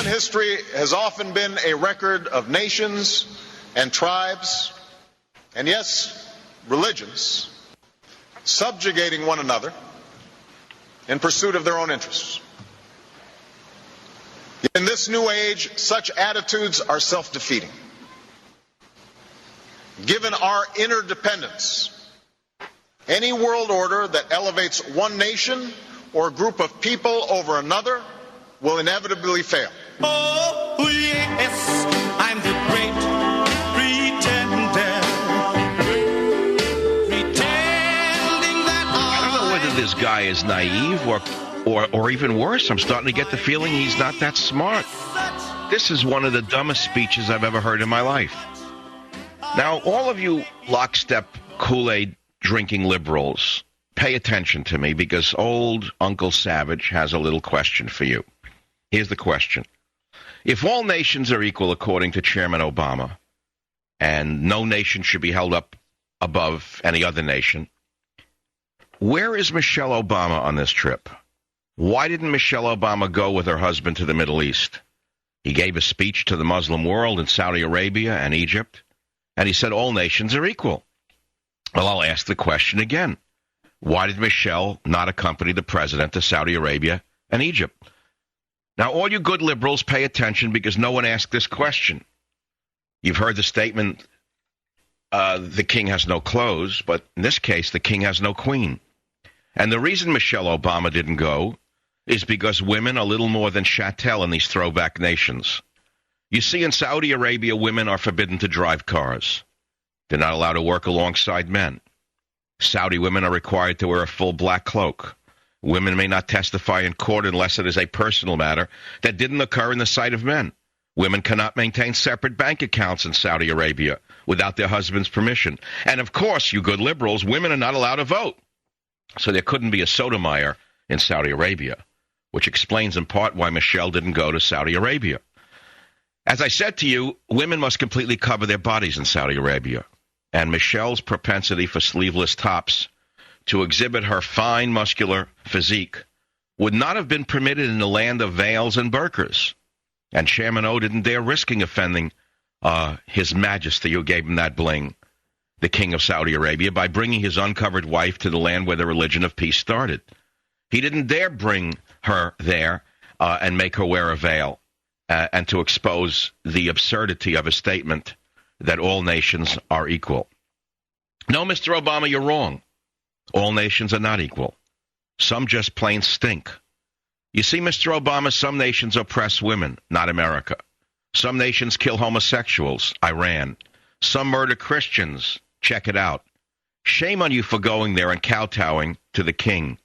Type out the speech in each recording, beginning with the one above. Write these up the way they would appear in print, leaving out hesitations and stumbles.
Human history has often been a record of nations and tribes, and yes, religions, subjugating one another in pursuit of their own interests. In this new age, such attitudes are self-defeating. Given our interdependence, any world order that elevates one nation or group of people over another will inevitably fail. Oh, yes, I'm the great pretender. Pretending that I don't know whether this guy is naive or even worse. I'm starting to get the feeling he's not that smart. This is one of the dumbest speeches I've ever heard in my life. Now, all of you lockstep Kool-Aid drinking liberals, pay attention to me because old Uncle Savage has a little question for you. Here's the question. If all nations are equal according to Chairman Obama, and no nation should be held up above any other nation, where is Michelle Obama on this trip? Why didn't Michelle Obama go with her husband to the Middle East? He gave a speech to the Muslim world in Saudi Arabia and Egypt, and he said all nations are equal. Well, I'll ask the question again. Why did Michelle not accompany the president to Saudi Arabia and Egypt? Now, all you good liberals, pay attention because no one asked this question. You've heard the statement, the king has no clothes, but in this case, the king has no queen. And the reason Michelle Obama didn't go is because women are little more than chattel in these throwback nations. You see, in Saudi Arabia, women are forbidden to drive cars. They're not allowed to work alongside men. Saudi women are required to wear a full black cloak. Women may not testify in court unless it is a personal matter that didn't occur in the sight of men. Women cannot maintain separate bank accounts in Saudi Arabia without their husband's permission. And of course, you good liberals, women are not allowed to vote. So there couldn't be a Sotomayor in Saudi Arabia, which explains in part why Michelle didn't go to Saudi Arabia. As I said to you, women must completely cover their bodies in Saudi Arabia. And Michelle's propensity for sleeveless tops to exhibit her fine muscular physique would not have been permitted in the land of veils and burqas. And Chairman O didn't dare risking offending His Majesty who gave him that bling, the King of Saudi Arabia, by bringing his uncovered wife to the land where the religion of peace started. He didn't dare bring her there and make her wear a veil and to expose the absurdity of a statement that all nations are equal. No, Mr. Obama, you're wrong. All nations are not equal. Some just plain stink. You see, Mr. Obama, some nations oppress women, not America. Some nations kill homosexuals, Iran. Some murder Christians, check it out. Shame on you for going there and kowtowing to the king.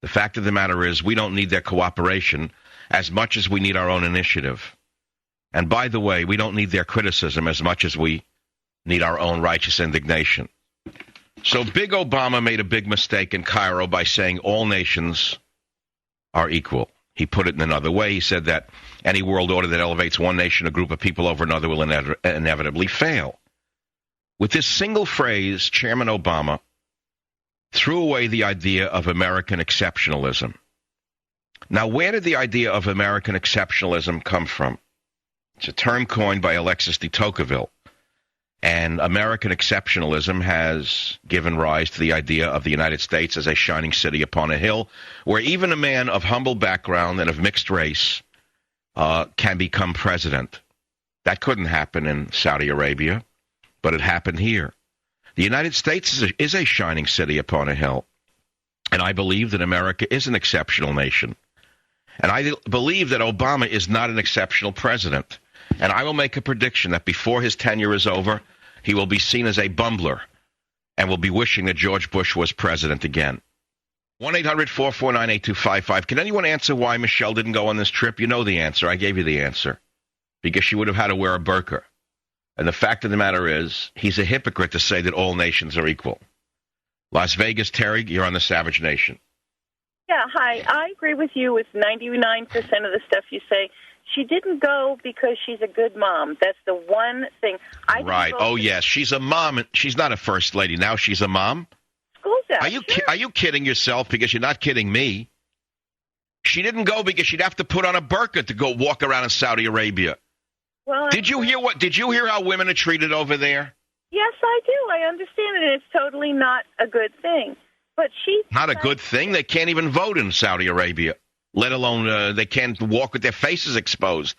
The fact of the matter is we don't need their cooperation as much as we need our own initiative. And by the way, we don't need their criticism as much as we need our own righteous indignation. So Big Obama made a big mistake in Cairo by saying all nations are equal. He put it in another way. He said that any world order that elevates one nation, a group of people over another will inevitably fail. With this single phrase, Chairman Obama threw away the idea of American exceptionalism. Now, where did the idea of American exceptionalism come from? It's a term coined by Alexis de Tocqueville. And American exceptionalism has given rise to the idea of the United States as a shining city upon a hill, where even a man of humble background and of mixed race can become president. That couldn't happen in Saudi Arabia, but it happened here. The United States is a shining city upon a hill, and I believe that America is an exceptional nation. And I believe that Obama is not an exceptional president. And I will make a prediction that before his tenure is over, he will be seen as a bumbler and will be wishing that George Bush was president again. 1-800-449-8255. Can anyone answer why Michelle didn't go on this trip? You know the answer. I gave you the answer. Because she would have had to wear a burqa. And the fact of the matter is, he's a hypocrite to say that all nations are equal. Las Vegas, Terry, you're on the Savage Nation. Yeah, hi. I agree with you with 99% of the stuff you say. She didn't go because she's a good mom. That's the one thing. Right. Oh, yes. She's a mom. She's not a first lady. Now she's a mom? School's out. Are you kidding yourself? Because you're not kidding me. She didn't go because she'd have to put on a burqa to go walk around in Saudi Arabia. Well, Did you hear how women are treated over there? Yes, I do. I understand it. And it's totally not a good thing. But Not a good thing. They can't even vote in Saudi Arabia, let alone they can't walk with their faces exposed.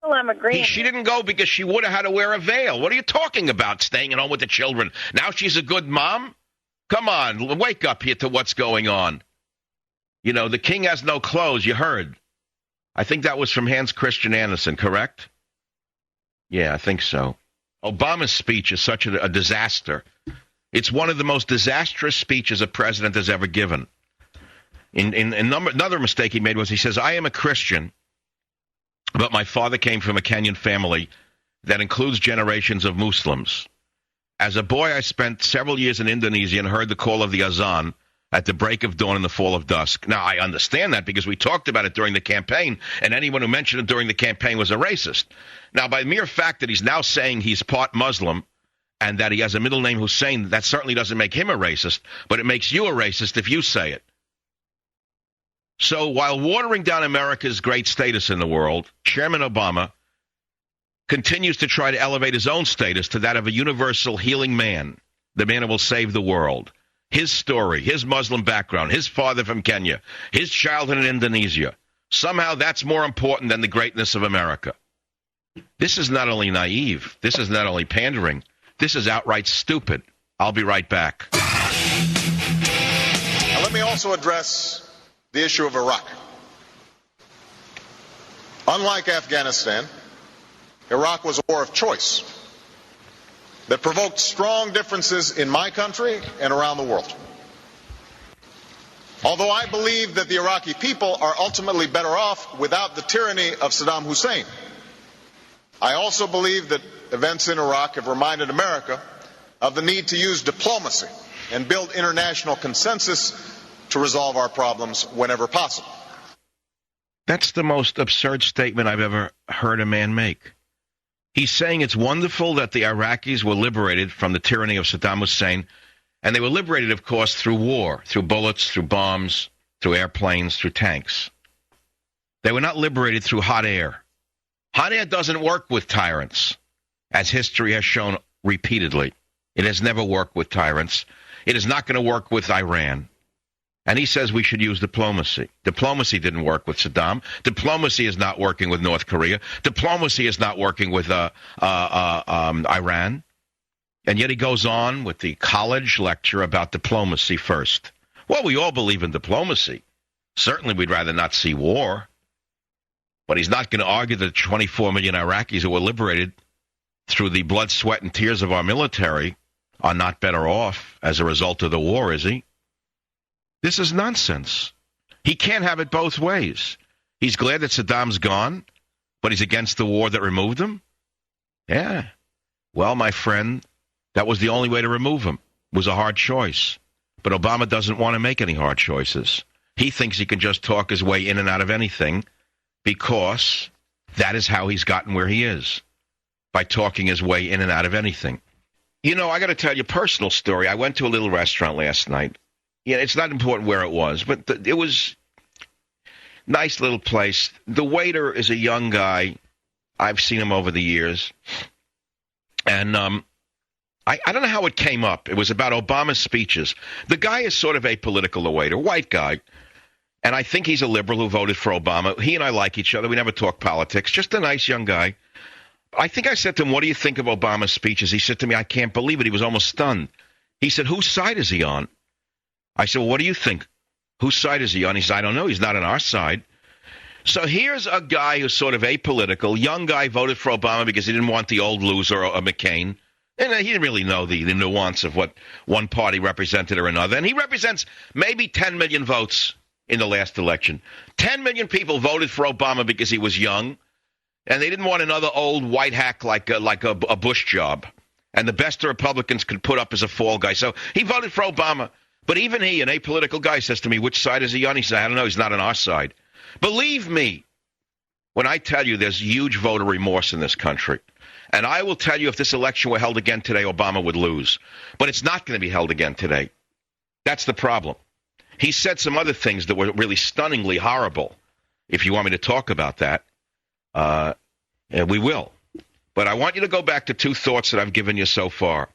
Well, I'm agreeing. She didn't go because she would have had to wear a veil. What are you talking about, staying at home with the children? Now she's a good mom? Come on, wake up here to what's going on. You know, the king has no clothes, you heard. I think that was from Hans Christian Andersen, correct? Yeah, I think so. Obama's speech is such a disaster. It's one of the most disastrous speeches a president has ever given. Another mistake he made was he says, I am a Christian, but my father came from a Kenyan family that includes generations of Muslims. As a boy, I spent several years in Indonesia and heard the call of the azan at the break of dawn and the fall of dusk. Now, I understand that because we talked about it during the campaign, and anyone who mentioned it during the campaign was a racist. Now, by the mere fact that he's now saying he's part Muslim and that he has a middle name Hussein, that certainly doesn't make him a racist, but it makes you a racist if you say it. So while watering down America's great status in the world, Chairman Obama continues to try to elevate his own status to that of a universal healing man, the man who will save the world. His story, his Muslim background, his father from Kenya, his childhood in Indonesia. Somehow that's more important than the greatness of America. This is not only naive, this is not only pandering, this is outright stupid. I'll be right back. Now, let me also address the issue of Iraq. Unlike Afghanistan, Iraq was a war of choice that provoked strong differences in my country and around the world. Although I believe that the Iraqi people are ultimately better off without the tyranny of Saddam Hussein, I also believe that events in Iraq have reminded America of the need to use diplomacy and build international consensus to resolve our problems whenever possible. That's the most absurd statement I've ever heard a man make. He's saying it's wonderful that the Iraqis were liberated from the tyranny of Saddam Hussein, and they were liberated, of course, through war, through bullets, through bombs, through airplanes, through tanks. They were not liberated through hot air. Hot air doesn't work with tyrants, as history has shown repeatedly. It has never worked with tyrants. It is not going to work with Iran. And he says we should use diplomacy. Diplomacy didn't work with Saddam. Diplomacy is not working with North Korea. Diplomacy is not working with Iran. And yet he goes on with the college lecture about diplomacy first. Well, we all believe in diplomacy. Certainly we'd rather not see war. But he's not going to argue that 24 million Iraqis who were liberated through the blood, sweat, and tears of our military are not better off as a result of the war, is he? This is nonsense. He can't have it both ways. He's glad that Saddam's gone, but he's against the war that removed him? Yeah. Well, my friend, that was the only way to remove him. It was a hard choice. But Obama doesn't want to make any hard choices. He thinks he can just talk his way in and out of anything because that is how he's gotten where he is, by talking his way in and out of anything. You know, I got to tell you a personal story. I went to a little restaurant last night. Yeah, it's not important where it was, but it was a nice little place. The waiter is a young guy. I've seen him over the years. And I don't know how it came up. It was about Obama's speeches. The guy is sort of apolitical, the waiter, white guy. And I think he's a liberal who voted for Obama. He and I like each other. We never talk politics. Just a nice young guy. I think I said to him, what do you think of Obama's speeches? He said to me, I can't believe it. He was almost stunned. He said, whose side is he on? I said, well, what do you think? Whose side is he on? He said, I don't know. He's not on our side. So here's a guy who's sort of apolitical, young guy, voted for Obama because he didn't want the old loser, McCain. And he didn't really know the nuance of what one party represented or another. And he represents maybe 10 million votes in the last election. 10 million people voted for Obama because he was young, and they didn't want another old white hack like a Bush job. And the best the Republicans could put up is a fall guy. So he voted for Obama. But even he, an apolitical guy, says to me, which side is he on? He said, I don't know. He's not on our side. Believe me when I tell you there's huge voter remorse in this country. And I will tell you if this election were held again today, Obama would lose. But it's not going to be held again today. That's the problem. He said some other things that were really stunningly horrible. If you want me to talk about that, we will. But I want you to go back to two thoughts that I've given you so far.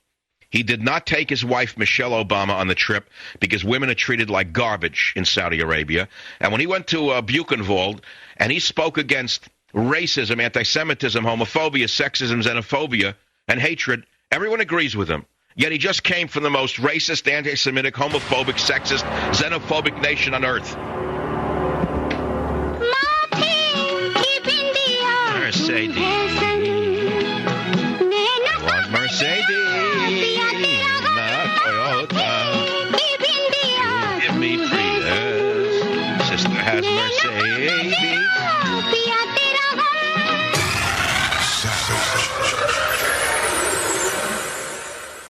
He did not take his wife, Michelle Obama, on the trip because women are treated like garbage in Saudi Arabia. And when he went to Buchenwald and he spoke against racism, anti-Semitism, homophobia, sexism, xenophobia, and hatred, everyone agrees with him. Yet he just came from the most racist, anti-Semitic, homophobic, sexist, xenophobic nation on earth. Mercedes. I want Mercedes, not Toyota. Give me Prius. Sister has Mercedes.